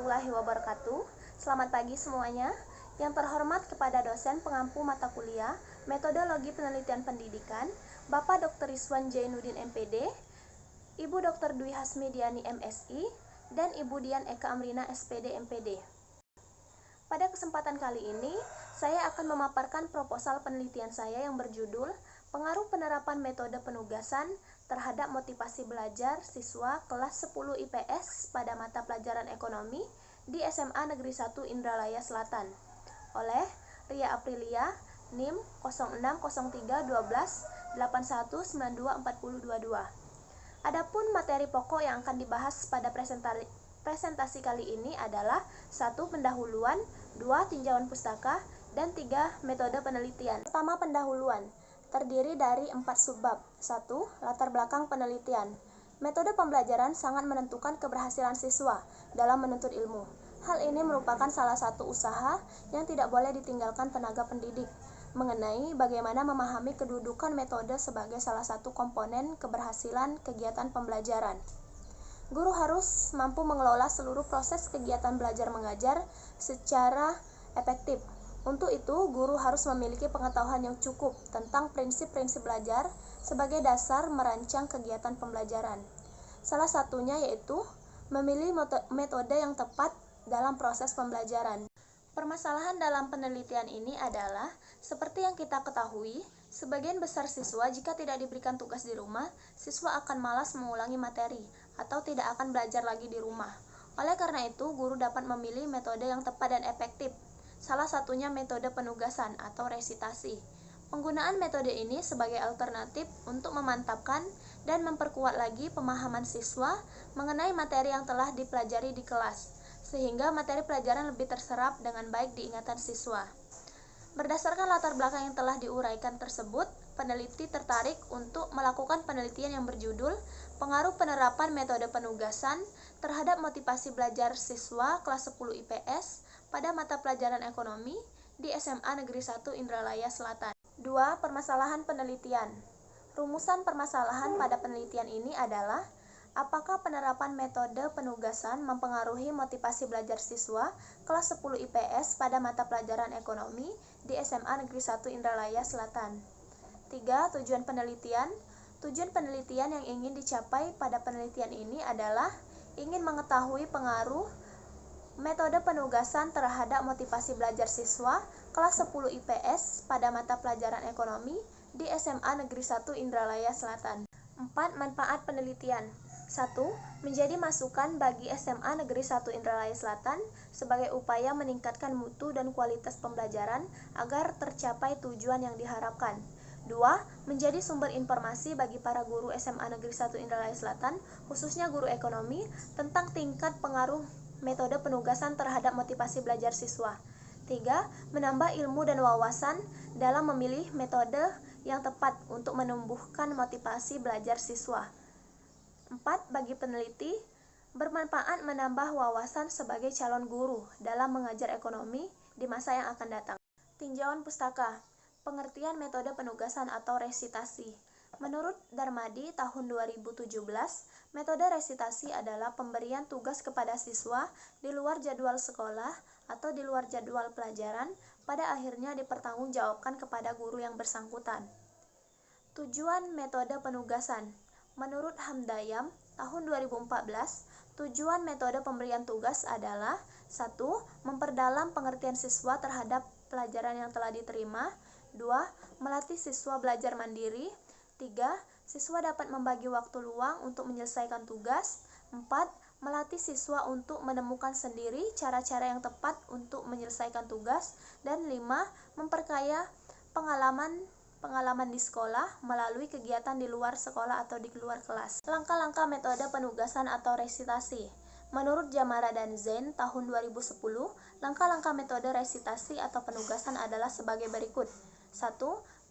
warahmatullahi wabarakatuh. Selamat pagi semuanya. Yang terhormat kepada dosen pengampu mata kuliah Metodologi Penelitian Pendidikan, Bapak Dr. Rizwan Jainuddin MPD, Ibu Dr. Dwi Hasmidiani MSI, dan Ibu Dian Eka Amrina SPD MPD. Pada kesempatan kali ini, saya akan memaparkan proposal penelitian saya yang berjudul Pengaruh Penerapan Metode Penugasan terhadap Motivasi Belajar Siswa Kelas 10 IPS pada Mata Pelajaran Ekonomi di SMA Negeri 1 Indralaya Selatan oleh Ria Aprilia, NIM 06031281924022. Adapun materi pokok yang akan dibahas pada presentasi kali ini adalah 1. Pendahuluan, 2. Tinjauan pustaka, dan 3. Metode penelitian. Pertama, pendahuluan. Terdiri dari 4 subbab. 1. Latar belakang penelitian. Metode pembelajaran sangat menentukan keberhasilan siswa dalam menuntut ilmu. Hal ini merupakan salah satu usaha yang tidak boleh ditinggalkan tenaga pendidik mengenai bagaimana memahami kedudukan metode sebagai salah satu komponen keberhasilan kegiatan pembelajaran. Guru harus mampu mengelola seluruh proses kegiatan belajar mengajar secara efektif. Untuk itu, guru harus memiliki pengetahuan yang cukup tentang prinsip-prinsip belajar sebagai dasar merancang kegiatan pembelajaran. Salah satunya yaitu memilih metode yang tepat dalam proses pembelajaran. Permasalahan dalam penelitian ini adalah, seperti yang kita ketahui, sebagian besar siswa jika tidak diberikan tugas di rumah, siswa akan malas mengulangi materi atau tidak akan belajar lagi di rumah. Oleh karena itu, guru dapat memilih metode yang tepat dan efektif. Salah satunya metode penugasan atau resitasi. Penggunaan metode ini sebagai alternatif untuk memantapkan dan memperkuat lagi pemahaman siswa mengenai materi yang telah dipelajari di kelas, sehingga materi pelajaran lebih terserap dengan baik di ingatan siswa. Berdasarkan latar belakang yang telah diuraikan tersebut, peneliti tertarik untuk melakukan penelitian yang berjudul Pengaruh Penerapan Metode Penugasan terhadap Motivasi Belajar Siswa Kelas 10 IPS pada Mata Pelajaran Ekonomi di SMA Negeri 1 Indralaya Selatan. 2. Permasalahan penelitian. Rumusan permasalahan pada penelitian ini adalah: apakah penerapan metode penugasan mempengaruhi motivasi belajar siswa kelas 10 IPS pada mata pelajaran ekonomi di SMA Negeri 1 Indralaya Selatan? 3. Tujuan penelitian. Tujuan penelitian yang ingin dicapai pada penelitian ini adalah ingin mengetahui pengaruh metode penugasan terhadap motivasi belajar siswa kelas 10 IPS pada mata pelajaran ekonomi di SMA Negeri 1 Indralaya Selatan. 4. Manfaat penelitian. 1. Menjadi masukan bagi SMA Negeri 1 Indralaya Selatan sebagai upaya meningkatkan mutu dan kualitas pembelajaran agar tercapai tujuan yang diharapkan. 2. Menjadi sumber informasi bagi para guru SMA Negeri 1 Indralaya Selatan, khususnya guru ekonomi, tentang tingkat pengaruh metode penugasan terhadap motivasi belajar siswa. 3. Menambah ilmu dan wawasan dalam memilih metode yang tepat untuk menumbuhkan motivasi belajar siswa. 4. Bagi peneliti, bermanfaat menambah wawasan sebagai calon guru dalam mengajar ekonomi di masa yang akan datang. Tinjauan pustaka. Pengertian metode penugasan atau resitasi. Menurut Darmadi tahun 2017, metode resitasi adalah pemberian tugas kepada siswa di luar jadwal sekolah atau di luar jadwal pelajaran, pada akhirnya dipertanggungjawabkan kepada guru yang bersangkutan. Tujuan metode penugasan. Menurut Hamdayam tahun 2014, tujuan metode pemberian tugas adalah: 1. Memperdalam pengertian siswa terhadap pelajaran yang telah diterima. 2. Melatih siswa belajar mandiri. 3. Siswa dapat membagi waktu luang untuk menyelesaikan tugas. 4. Melatih siswa untuk menemukan sendiri cara-cara yang tepat untuk menyelesaikan tugas. Dan 5. Memperkaya pengalaman di sekolah melalui kegiatan di luar sekolah atau di luar kelas. Langkah-langkah metode penugasan atau resitasi. Menurut Jamara dan Zain tahun 2010, langkah-langkah metode resitasi atau penugasan adalah sebagai berikut. 1.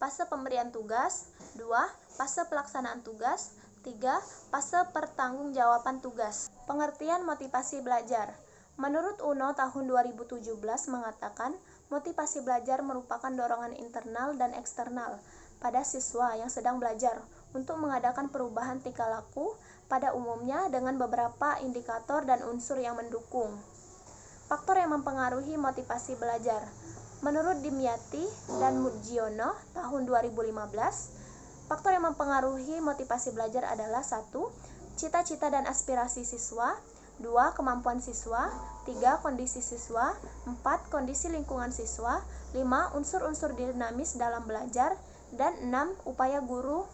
Fase pemberian tugas. 2. Fase pelaksanaan tugas. 3. Fase pertanggungjawaban tugas. Pengertian motivasi belajar. Menurut UNO tahun 2017 mengatakan, motivasi belajar merupakan dorongan internal dan eksternal pada siswa yang sedang belajar untuk mengadakan perubahan tingkah laku pada umumnya dengan beberapa indikator dan unsur yang mendukung. Faktor yang mempengaruhi motivasi belajar. Menurut Dimyati dan Mujiono tahun 2015, faktor yang mempengaruhi motivasi belajar adalah 1. Cita-cita dan aspirasi siswa, 2. Kemampuan siswa, 3. Kondisi siswa, 4. Kondisi lingkungan siswa, 5. Unsur-unsur dinamis dalam belajar, dan 6. Upaya guru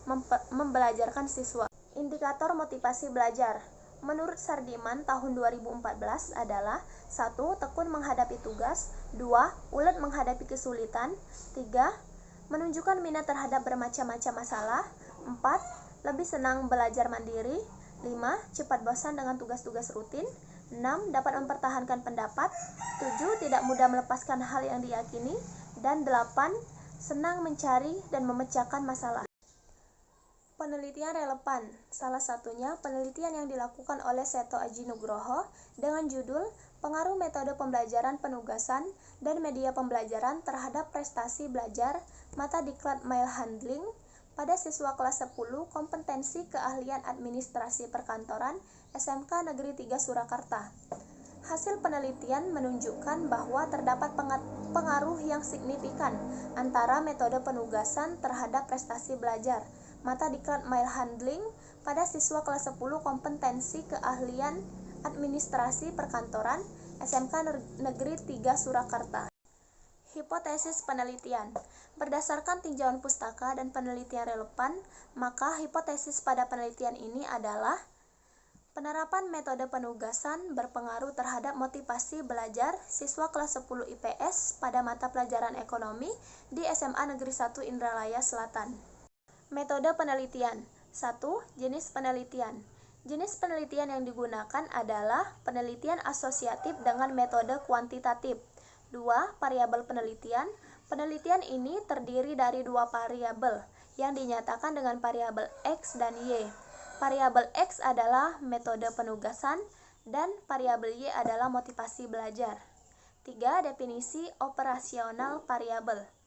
membelajarkan siswa. Indikator motivasi belajar. Menurut Sardiman tahun 2014 adalah 1. Tekun menghadapi tugas, 2. Ulet menghadapi kesulitan, 3. Menunjukkan minat terhadap bermacam-macam masalah, 4. Lebih senang belajar mandiri, 5. Cepat bosan dengan tugas-tugas rutin, 6. Dapat mempertahankan pendapat, 7. Tidak mudah melepaskan hal yang diyakini, dan 8. Senang mencari dan memecahkan masalah. Penelitian relevan, salah satunya penelitian yang dilakukan oleh Seto Aji Nugroho dengan judul Pengaruh Metode Pembelajaran Penugasan dan Media Pembelajaran Terhadap Prestasi Belajar Mata Diklat Mail Handling pada siswa kelas 10 Kompetensi Keahlian Administrasi Perkantoran SMK Negeri 3 Surakarta. Hasil penelitian menunjukkan bahwa terdapat pengaruh yang signifikan antara metode penugasan terhadap prestasi belajar mata diklat mail handling pada siswa kelas 10 Kompetensi Keahlian Administrasi Perkantoran SMK Negeri 3 Surakarta. Hipotesis penelitian. Berdasarkan tinjauan pustaka dan penelitian relevan, maka hipotesis pada penelitian ini adalah penerapan metode penugasan berpengaruh terhadap motivasi belajar siswa kelas 10 IPS pada mata pelajaran ekonomi di SMA Negeri 1 Indralaya Selatan. Metode penelitian. 1. Jenis penelitian. Jenis penelitian yang digunakan adalah penelitian asosiatif dengan metode kuantitatif. 2. Variabel penelitian. Penelitian ini terdiri dari 2 variabel yang dinyatakan dengan variabel X dan Y. Variabel X adalah metode penugasan dan variabel Y adalah motivasi belajar. 3. Definisi operasional variabel.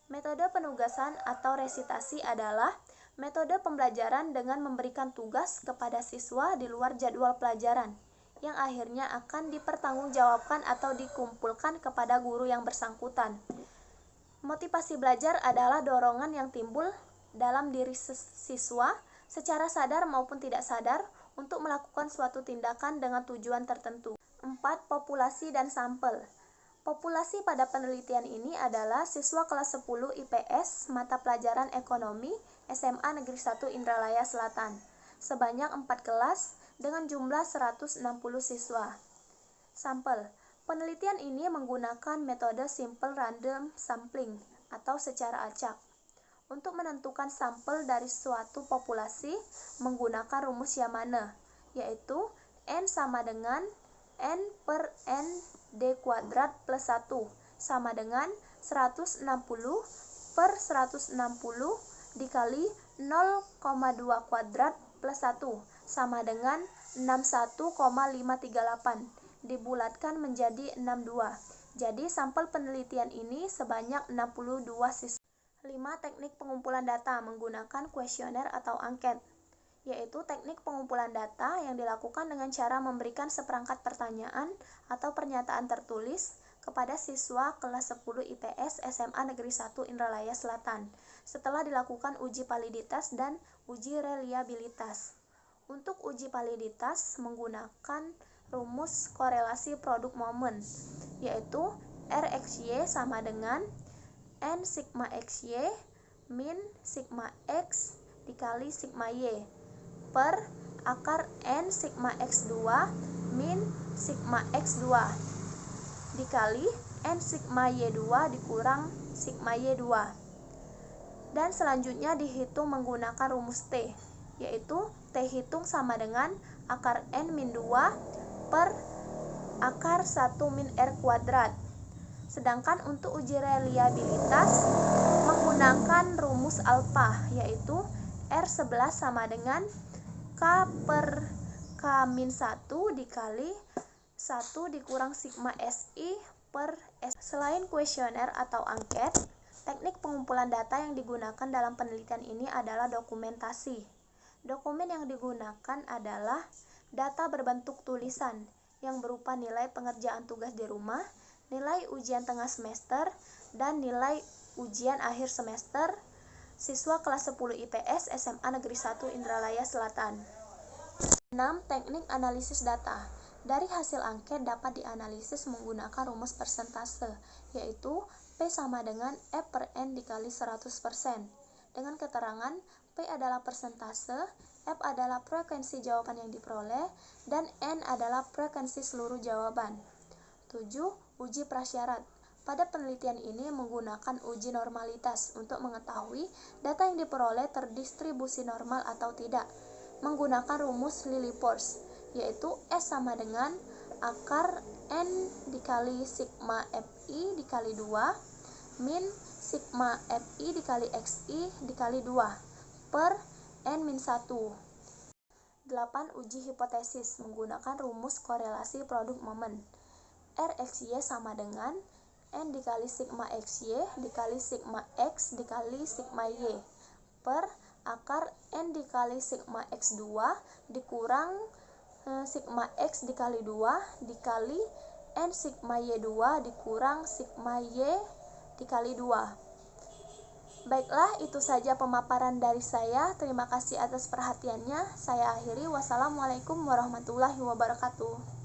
Metode penugasan atau resitasi adalah metode pembelajaran dengan memberikan tugas kepada siswa di luar jadwal pelajaran, yang akhirnya akan dipertanggungjawabkan atau dikumpulkan kepada guru yang bersangkutan. Motivasi belajar adalah dorongan yang timbul dalam diri siswa secara sadar maupun tidak sadar untuk melakukan suatu tindakan dengan tujuan tertentu. 4. Populasi dan sampel. Populasi pada penelitian ini adalah siswa kelas 10 IPS mata pelajaran ekonomi SMA Negeri 1 Indralaya Selatan, sebanyak 4 kelas dengan jumlah 160 siswa. Sampel. Penelitian ini menggunakan metode simple random sampling atau secara acak. Untuk menentukan sampel dari suatu populasi menggunakan rumus Yamane, yaitu N sama dengan N per N D kuadrat plus 1 sama dengan 160 per 160 dikali 0,2 kuadrat plus 1 sama dengan 61,538 dibulatkan menjadi 62. Jadi sampel penelitian ini sebanyak 62 siswa. 5. Teknik pengumpulan data menggunakan kuesioner atau angket, yaitu teknik pengumpulan data yang dilakukan dengan cara memberikan seperangkat pertanyaan atau pernyataan tertulis kepada siswa kelas 10 IPS SMA Negeri 1 Indralaya Selatan setelah dilakukan uji validitas dan uji reliabilitas. Untuk uji validitas menggunakan rumus korelasi produk momen, yaitu RXY sama dengan N sigma XY min sigma X dikali sigma Y per akar N sigma X2 min sigma X2 dikali N sigma Y2 dikurang sigma Y2. Dan selanjutnya dihitung menggunakan rumus T, yaitu T hitung sama dengan akar N min 2 per akar 1 min R kuadrat. Sedangkan untuk uji reliabilitas menggunakan rumus alfa, yaitu R11 sama dengan K per K-1 dikali 1 dikurang sigma SI per S. Selain kuesioner atau angket, teknik pengumpulan data yang digunakan dalam penelitian ini adalah dokumentasi. Dokumen yang digunakan adalah data berbentuk tulisan yang berupa nilai pengerjaan tugas di rumah, nilai ujian tengah semester, dan nilai ujian akhir semester siswa kelas 10 IPS SMA Negeri 1 Indralaya Selatan. 6. Teknik analisis data. Dari hasil angket dapat dianalisis menggunakan rumus persentase, yaitu P sama dengan F per N dikali 100%. Dengan keterangan P adalah persentase, F adalah frekuensi jawaban yang diperoleh, dan N adalah frekuensi seluruh jawaban. 7. Uji prasyarat. Pada penelitian ini menggunakan uji normalitas untuk mengetahui data yang diperoleh terdistribusi normal atau tidak, menggunakan rumus Lilliepors, yaitu S sama dengan akar N dikali sigma FI dikali 2 min sigma FI dikali XI dikali 2 per N-1. 8. Uji hipotesis menggunakan rumus korelasi produk momen. RXY sama dengan N dikali sigma XY dikali sigma X dikali sigma Y per akar N dikali sigma X2 dikurang sigma X dikali 2 dikali N sigma Y2 dikurang sigma Y dikali 2. Baiklah, itu saja pemaparan dari saya. Terima kasih atas perhatiannya. Saya akhiri. Wassalamualaikum warahmatullahi wabarakatuh.